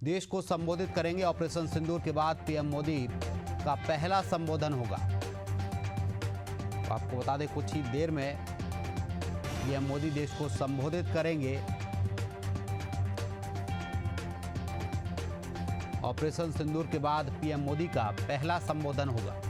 देश को संबोधित करेंगे। ऑपरेशन सिंदूर के बाद पीएम मोदी का पहला संबोधन होगा। तो आपको बता दें, कुछ ही देर में पीएम मोदी देश को संबोधित करेंगे। ऑपरेशन सिंदूर के बाद पीएम मोदी का पहला संबोधन होगा।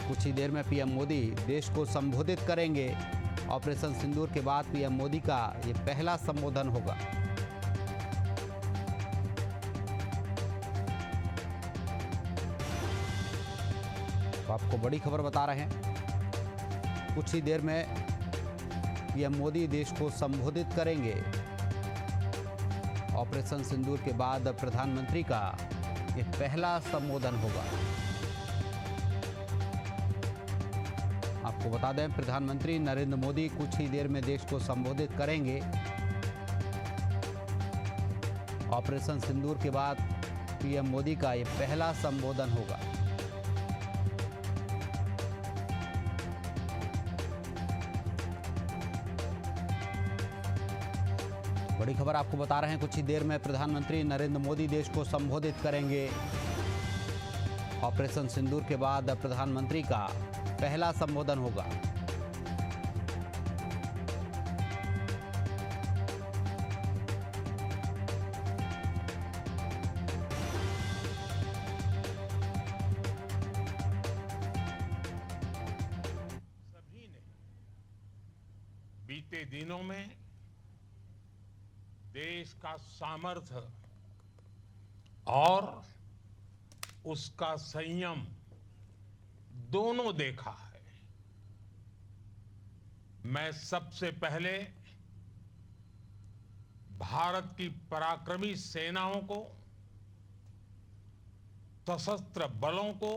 कुछ ही देर में पीएम मोदी देश को संबोधित करेंगे। ऑपरेशन सिंदूर के बाद पीएम मोदी का ये पहला संबोधन होगा। तो आपको बड़ी खबर बता रहे हैं, कुछ ही देर में पीएम मोदी देश को संबोधित करेंगे। ऑपरेशन सिंदूर के बाद प्रधानमंत्री का ये पहला संबोधन होगा। आपको बता दें, प्रधानमंत्री नरेंद्र मोदी कुछ ही देर में देश को संबोधित करेंगे। ऑपरेशन सिंदूर के बाद पीएम मोदी का ये पहला संबोधन होगा। बड़ी खबर आपको बता रहे हैं, कुछ ही देर में प्रधानमंत्री नरेंद्र मोदी देश को संबोधित करेंगे। ऑपरेशन सिंदूर के बाद प्रधानमंत्री का पहला संबोधन होगा। सभी ने बीते दिनों में देश का सामर्थ्य और उसका संयम दोनों देखा है। मैं सबसे पहले भारत की पराक्रमी सेनाओं को, सशस्त्र बलों को,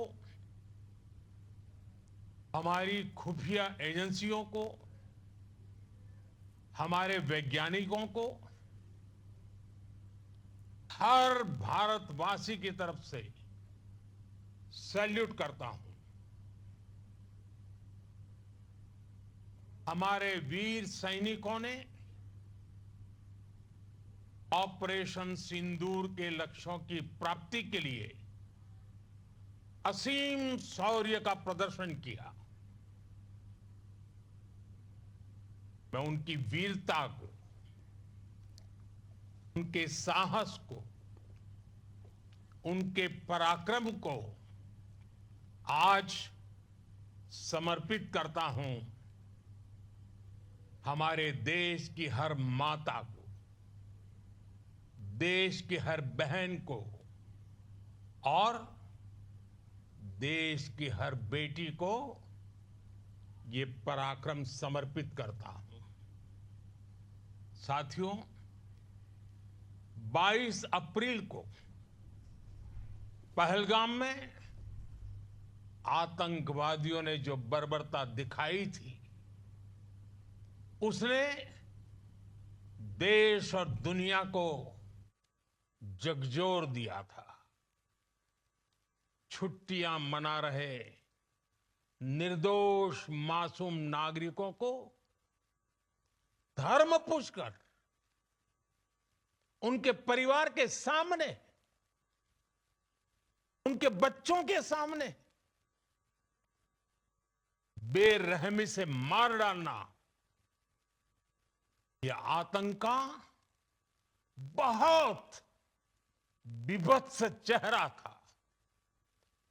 हमारी खुफिया एजेंसियों को, हमारे वैज्ञानिकों को, हर भारतवासी की तरफ से सैल्यूट करता हूं। हमारे वीर सैनिकों ने ऑपरेशन सिंदूर के लक्ष्यों की प्राप्ति के लिए असीम शौर्य का प्रदर्शन किया। मैं उनकी वीरता को, उनके साहस को, उनके पराक्रम को आज समर्पित करता हूं हमारे देश की हर माता को, देश की हर बहन को और देश की हर बेटी को ये पराक्रम समर्पित करता हूं। साथियों, 22 अप्रैल को पहलगाम में आतंकवादियों ने जो बर्बरता दिखाई थी, उसने देश और दुनिया को झकझोर दिया था। छुट्टियां मना रहे निर्दोष मासूम नागरिकों को धर्म पूछकर उनके परिवार के सामने, उनके बच्चों के सामने बेरहमी से मार डालना, यह आतंक का बहुत विभत्स चेहरा था,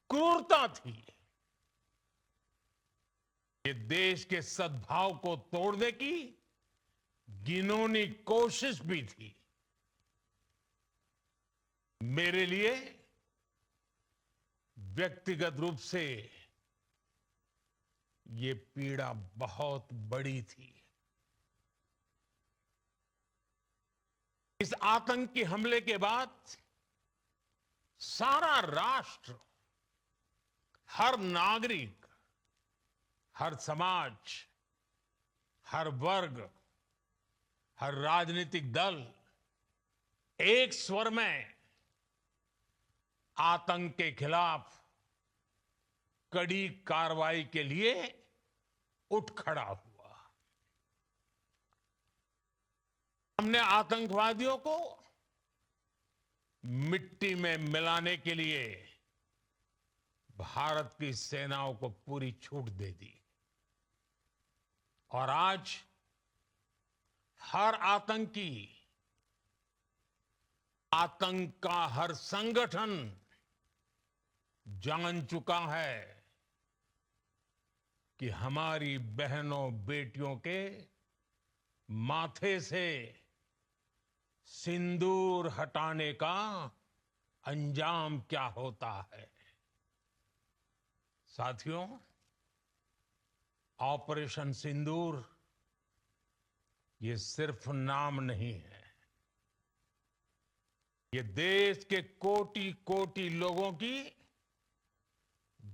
क्रूरता थी। ये देश के सद्भाव को तोड़ने की घिनौनी कोशिश भी थी। मेरे लिए व्यक्तिगत रूप से ये पीड़ा बहुत बड़ी थी। इस आतंकी हमले के बाद सारा राष्ट्र, हर नागरिक, हर समाज, हर वर्ग, हर राजनीतिक दल एक स्वर में आतंक के खिलाफ कड़ी कार्रवाई के लिए उठ खड़ा हुआ। हमने आतंकवादियों को मिट्टी में मिलाने के लिए भारत की सेनाओं को पूरी छूट दे दी और आज हर आतंकी, आतंक का हर संगठन जान चुका है कि हमारी बहनों बेटियों के माथे से सिंदूर हटाने का अंजाम क्या होता है। साथियों, ऑपरेशन सिंदूर ये सिर्फ नाम नहीं है, ये देश के कोटि कोटि लोगों की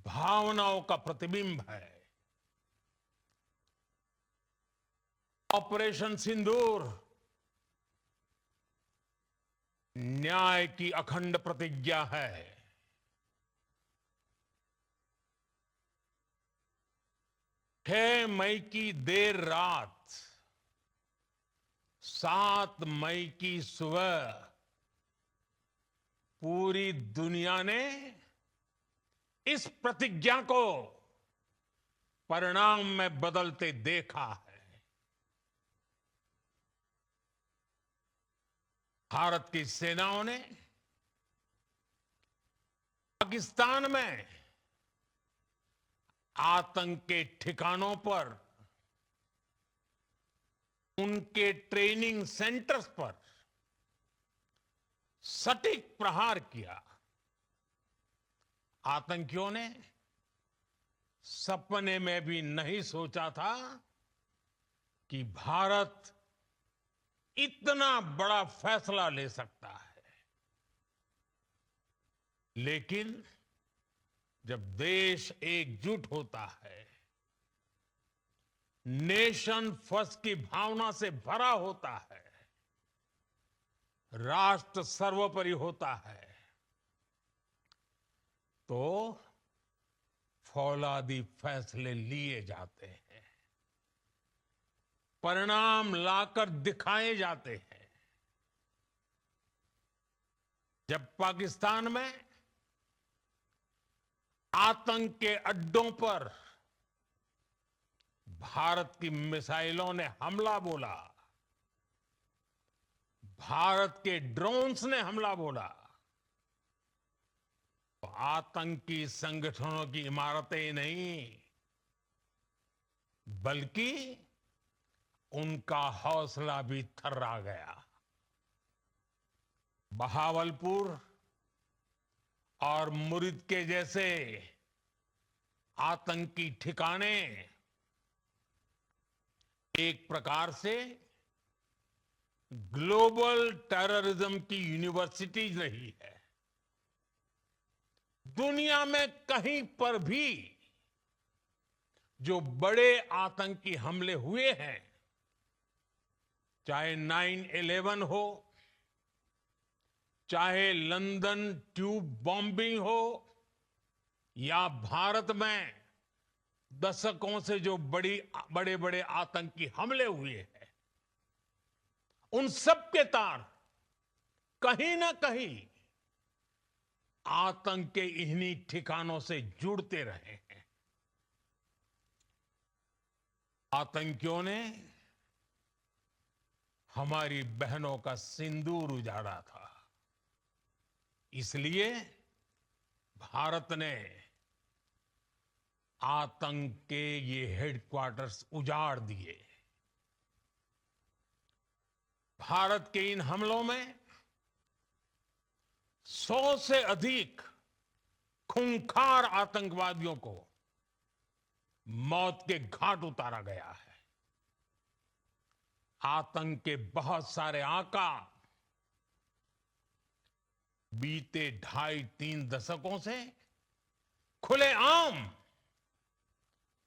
भावनाओं का प्रतिबिंब है। ऑपरेशन सिंदूर न्याय की अखंड प्रतिज्ञा है। 6 मई की देर रात, 7 मई की सुबह पूरी दुनिया ने इस प्रतिज्ञा को परिणाम में बदलते देखा है। भारत की सेनाओं ने पाकिस्तान में आतंक के ठिकानों पर, उनके ट्रेनिंग सेंटर्स पर सटीक प्रहार किया। आतंकियों ने सपने में भी नहीं सोचा था कि भारत इतना बड़ा फैसला ले सकता है। लेकिन जब देश एकजुट होता है, नेशन फर्स्ट की भावना से भरा होता है, राष्ट्र सर्वोपरि होता है, तो फौलादी फैसले लिए जाते हैं, परिणाम लाकर दिखाए जाते हैं। जब पाकिस्तान में आतंक के अड्डों पर भारत की मिसाइलों ने हमला बोला, भारत के ड्रोन्स ने हमला बोला, तो आतंकी संगठनों की इमारतें नहीं, बल्कि उनका हौसला भी थर्रा गया। बहावलपुर और मुरिद के जैसे आतंकी ठिकाने एक प्रकार से ग्लोबल टेररिज्म की यूनिवर्सिटी रही है। दुनिया में कहीं पर भी जो बड़े आतंकी हमले हुए हैं, चाहे 9/11 हो, चाहे लंदन ट्यूब बॉम्बिंग हो, या भारत में दशकों से जो बड़े बड़े आतंकी हमले हुए हैं, उन सब के तार कहीं ना कहीं आतंक के इन्हीं ठिकानों से जुड़ते रहे हैं। आतंकियों ने हमारी बहनों का सिंदूर उजाड़ा था, इसलिए भारत ने आतंक के ये हेडक्वार्टर्स उजाड़ दिए। भारत के इन हमलों में 100 से अधिक खूंखार आतंकवादियों को मौत के घाट उतारा गया है। आतंक के बहुत सारे आका बीते 2.5-3 दशकों से खुलेआम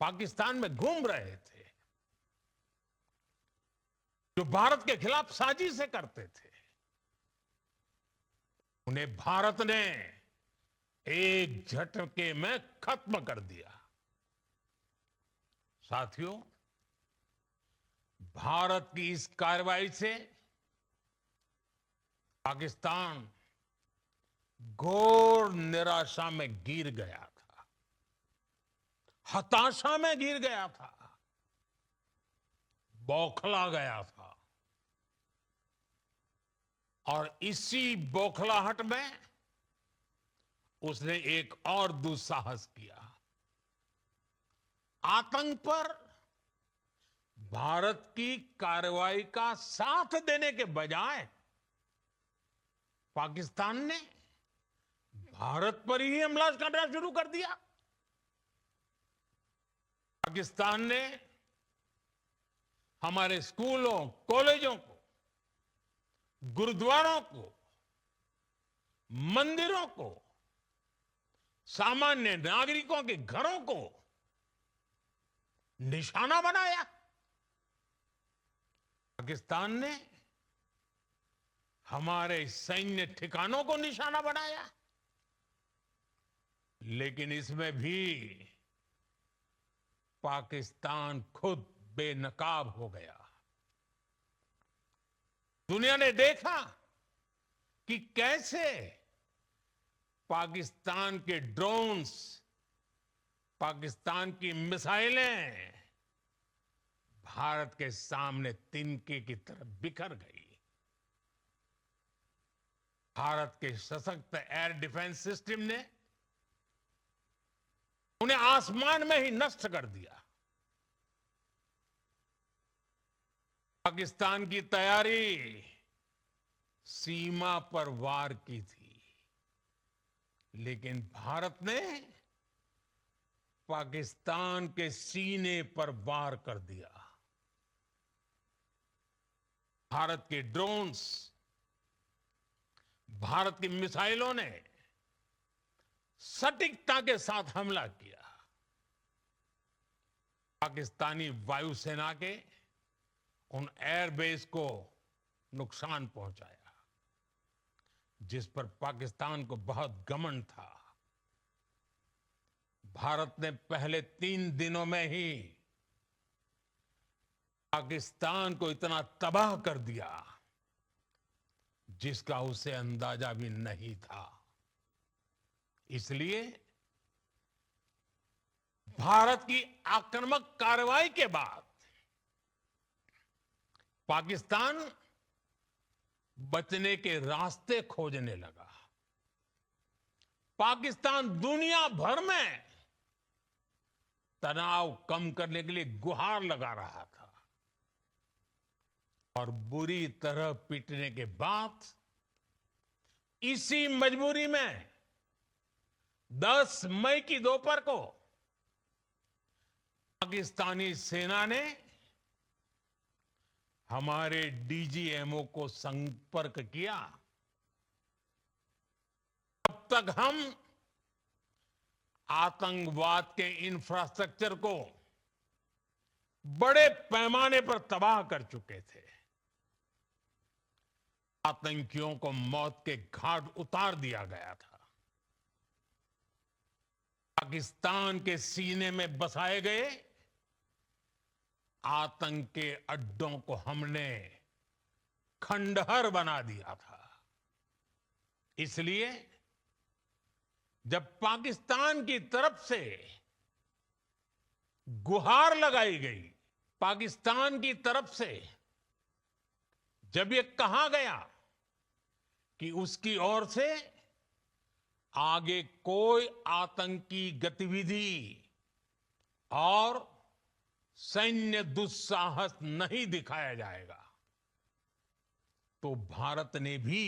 पाकिस्तान में घूम रहे थे, जो भारत के खिलाफ साजिशें करते थे। उन्हें भारत ने एक झटके में खत्म कर दिया। साथियों, भारत की इस कार्रवाई से पाकिस्तान घोर निराशा में गिर गया था, हताशा में गिर गया था, बौखला गया था। और इसी बौखलाहट में उसने एक और दुस्साहस किया। आतंक पर भारत की कार्रवाई का साथ देने के बजाय पाकिस्तान ने भारत पर ही हमला करना शुरू कर दिया। पाकिस्तान ने हमारे स्कूलों, कॉलेजों को, गुरुद्वारों को, मंदिरों को, सामान्य नागरिकों के घरों को निशाना बनाया। पाकिस्तान ने हमारे सैन्य ठिकानों को निशाना बनाया। लेकिन इसमें भी पाकिस्तान खुद बेनकाब हो गया। दुनिया ने देखा कि कैसे पाकिस्तान के ड्रोन्स, पाकिस्तान की मिसाइलें भारत के सामने तिनके की तरह बिखर गई। भारत के सशक्त एयर डिफेंस सिस्टम ने उन्हें आसमान में ही नष्ट कर दिया। पाकिस्तान की तैयारी सीमा पर वार की थी, लेकिन भारत ने पाकिस्तान के सीने पर वार कर दिया। भारत के ड्रोन्स, भारत की मिसाइलों ने सटीकता के साथ हमला किया। पाकिस्तानी वायुसेना के उन एयरबेस को नुकसान पहुंचाया, जिस पर पाकिस्तान को बहुत घमंड था। भारत ने पहले 3 दिनों में ही पाकिस्तान को इतना तबाह कर दिया जिसका उसे अंदाजा भी नहीं था। इसलिए भारत की आक्रामक कार्रवाई के बाद पाकिस्तान बचने के रास्ते खोजने लगा। पाकिस्तान दुनिया भर में तनाव कम करने के लिए गुहार लगा रहा था। और बुरी तरह पीटने के बाद इसी मजबूरी में 10 मई की दोपहर को पाकिस्तानी सेना ने हमारे डीजीएमओ को संपर्क किया। तब तक हम आतंकवाद के इंफ्रास्ट्रक्चर को बड़े पैमाने पर तबाह कर चुके थे। आतंकियों को मौत के घाट उतार दिया गया था। पाकिस्तान के सीने में बसाए गए आतंक के अड्डों को हमने खंडहर बना दिया था। इसलिए जब पाकिस्तान की तरफ से गुहार लगाई गई, पाकिस्तान की तरफ से जब ये कहा गया कि उसकी ओर से आगे कोई आतंकी गतिविधि और सैन्य दुस्साहस नहीं दिखाया जाएगा, तो भारत ने भी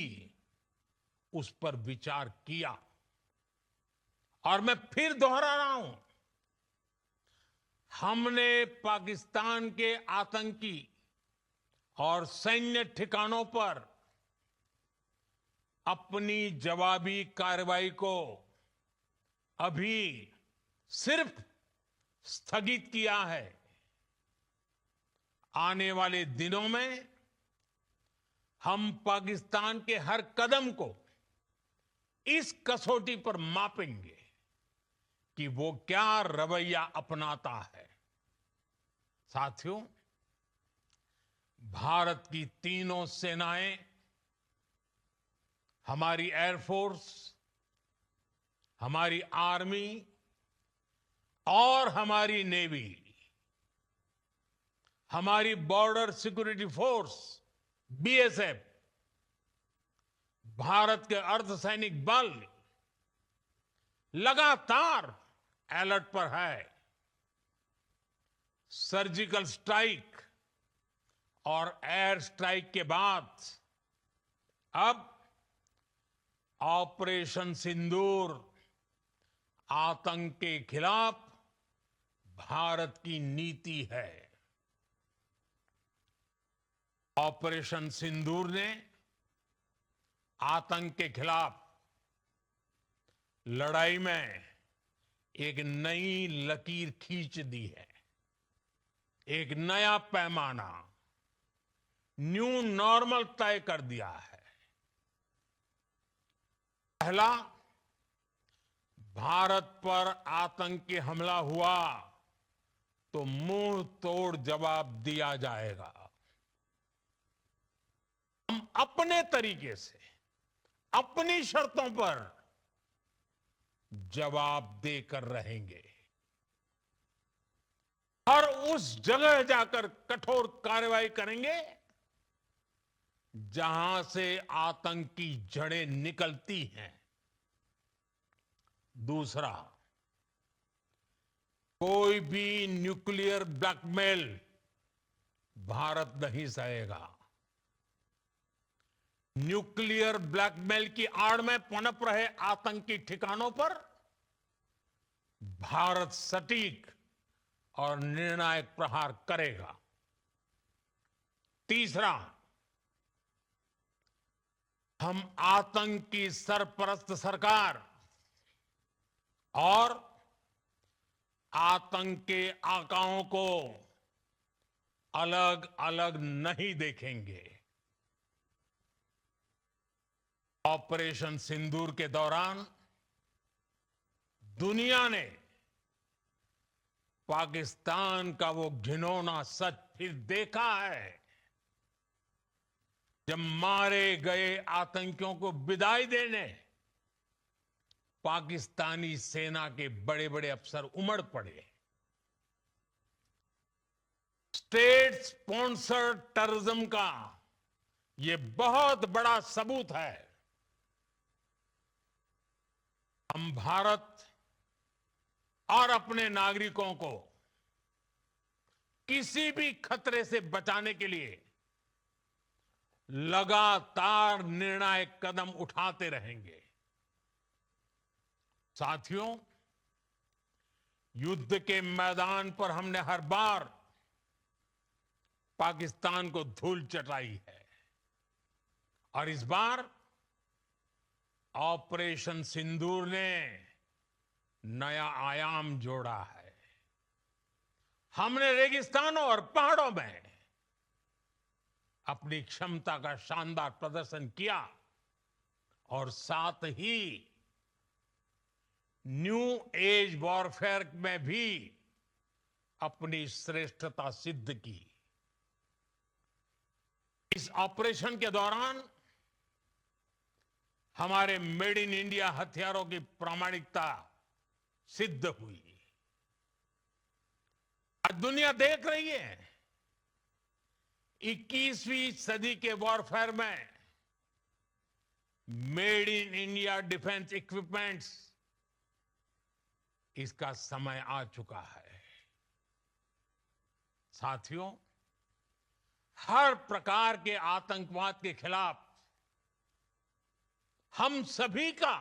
उस पर विचार किया। और मैं फिर दोहरा रहा हूं, हमने पाकिस्तान के आतंकी और सैन्य ठिकानों पर अपनी जवाबी कार्रवाई को अभी सिर्फ स्थगित किया है। आने वाले दिनों में हम पाकिस्तान के हर कदम को इस कसौटी पर मापेंगे कि वो क्या रवैया अपनाता है। साथियों, भारत की तीनों सेनाएं हमारी एयरफोर्स, हमारी आर्मी और हमारी नेवी, हमारी border security force BSF, Bharat के अर्धसैनिक बल लगातार अलर्ट पर है। सर्जिकल स्ट्राइक और एयर स्ट्राइक के बाद अब ऑपरेशन सिंदूर आतंक के खिलाफ भारत की नीति है। ऑपरेशन सिंदूर ने आतंक के खिलाफ लड़ाई में एक नई लकीर खींच दी है, एक नया पैमाना, न्यू नॉर्मल तय कर दिया है। पहला, भारत पर आतंकी हमला हुआ तो मुंह तोड़ जवाब दिया जाएगा। हम अपने तरीके से, अपनी शर्तों पर जवाब देकर रहेंगे। और उस जगह जाकर कठोर कार्रवाई करेंगे जहां से आतंक की जड़ें निकलती हैं। दूसरा, कोई भी न्यूक्लियर ब्लैकमेल भारत नहीं सहेगा। न्यूक्लियर ब्लैकमेल की आड़ में पनप रहे आतंकी ठिकानों पर भारत सटीक और निर्णायक प्रहार करेगा। तीसरा, हम आतंक की सरपरस्त सरकार और आतंक के आकाओं को अलग अलग नहीं देखेंगे। ऑपरेशन सिंदूर के दौरान दुनिया ने पाकिस्तान का वो घिनौना सच फिर देखा है, जब मारे गए आतंकियों को विदाई देने पाकिस्तानी सेना के बड़े बड़े अफसर उमड़ पड़े। स्टेट स्पॉन्सर्ड टेररिज्म का ये बहुत बड़ा सबूत है। हम भारत और अपने नागरिकों को किसी भी खतरे से बचाने के लिए लगातार निर्णायक कदम उठाते रहेंगे। साथियों, युद्ध के मैदान पर हमने हर बार पाकिस्तान को धूल चटाई है और इस बार ऑपरेशन सिंदूर ने नया आयाम जोड़ा है। हमने रेगिस्तानों और पहाड़ों में अपनी क्षमता का शानदार प्रदर्शन किया और साथ ही न्यू एज वॉरफेयर में भी अपनी श्रेष्ठता सिद्ध की। इस ऑपरेशन के दौरान हमारे मेड इन इंडिया हथियारों की प्रामाणिकता सिद्ध हुई। आज दुनिया देख रही है 21वीं सदी के वॉरफेयर में made in India defence equipments, इसका समय आ चुका है। साथियों, हर प्रकार के आतंकवाद के खिलाफ हम सभी का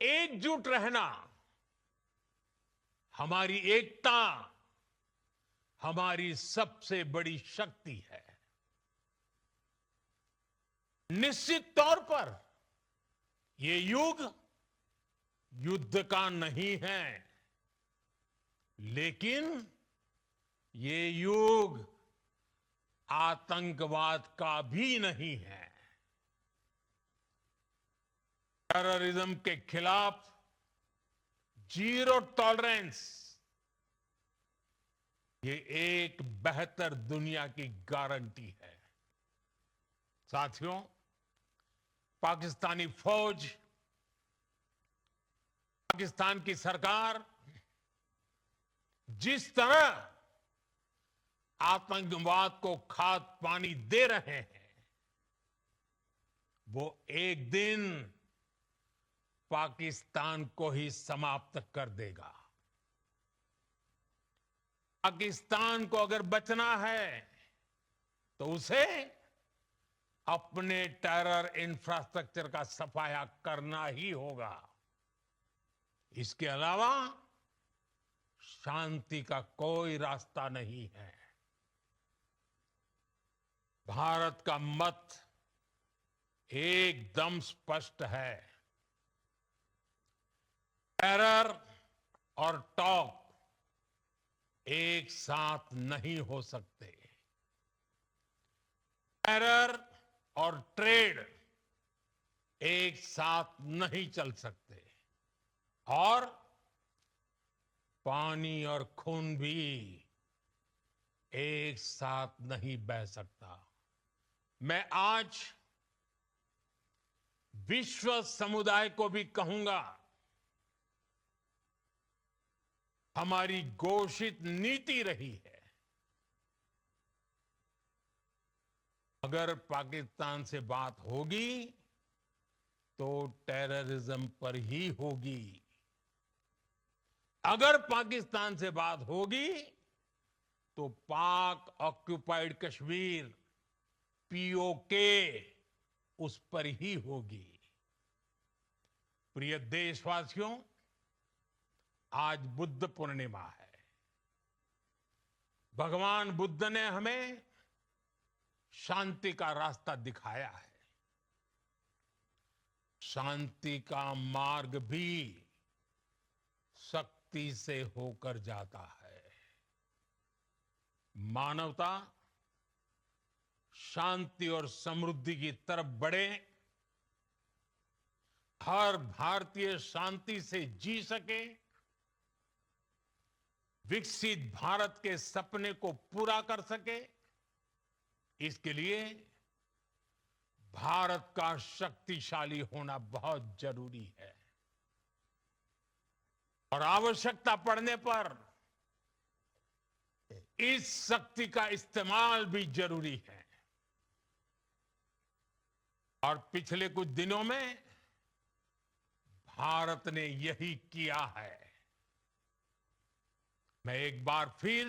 एकजुट रहना, हमारी एकता हमारी सबसे बड़ी शक्ति है। निश्चित तौर पर ये युग युद्ध का नहीं है, लेकिन ये युग आतंकवाद का भी नहीं है। टेररिज्म के खिलाफ जीरो टॉलरेंस, ये एक बेहतर दुनिया की गारंटी है। साथियों, पाकिस्तानी फौज, पाकिस्तान की सरकार जिस तरह आतंकवाद को खाद पानी दे रहे हैं, वो एक दिन पाकिस्तान को ही समाप्त कर देगा। पाकिस्तान को अगर बचना है तो उसे अपने टेरर इंफ्रास्ट्रक्चर का सफाया करना ही होगा। इसके अलावा शांति का कोई रास्ता नहीं है। भारत का मत एकदम स्पष्ट है। टेरर और टॉक एक साथ नहीं हो सकते। टेरर और ट्रेड एक साथ नहीं चल सकते, और पानी और खून भी एक साथ नहीं बह सकता। मैं आज विश्व समुदाय को भी कहूंगा, हमारी घोषित नीति रही है, अगर पाकिस्तान से बात होगी तो टेररिज्म पर ही होगी। अगर पाकिस्तान से बात होगी तो पाक ऑक्युपाइड कश्मीर, पीओके, उस पर ही होगी। प्रिय देशवासियों, आज बुद्ध पूर्णिमा है। भगवान बुद्ध ने हमें शांति का रास्ता दिखाया है। शांति का मार्ग भी शक्ति से होकर जाता है। मानवता शांति और समृद्धि की तरफ बढ़े, हर भारतीय शांति से जी सके, विकसित भारत के सपने को पूरा कर सके, इसके लिए भारत का शक्तिशाली होना बहुत जरूरी है। और आवश्यकता पड़ने पर इस शक्ति का इस्तेमाल भी जरूरी है। और पिछले कुछ दिनों में भारत ने यही किया है। मैं एक बार फिर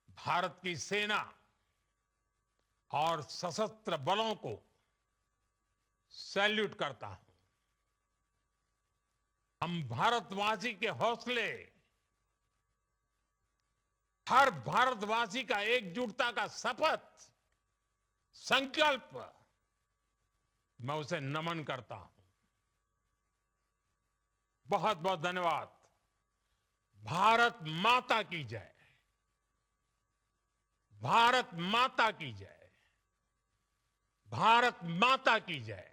भारत की सेना और सशस्त्र बलों को सैल्यूट करता हूं। हम भारतवासी के हौसले, हर भारतवासी का एकजुटता का शपथ, संकल्प, मैं उसे नमन करता हूं। बहुत बहुत धन्यवाद। भारत माता की जय। भारत माता की जय। भारत माता की जय।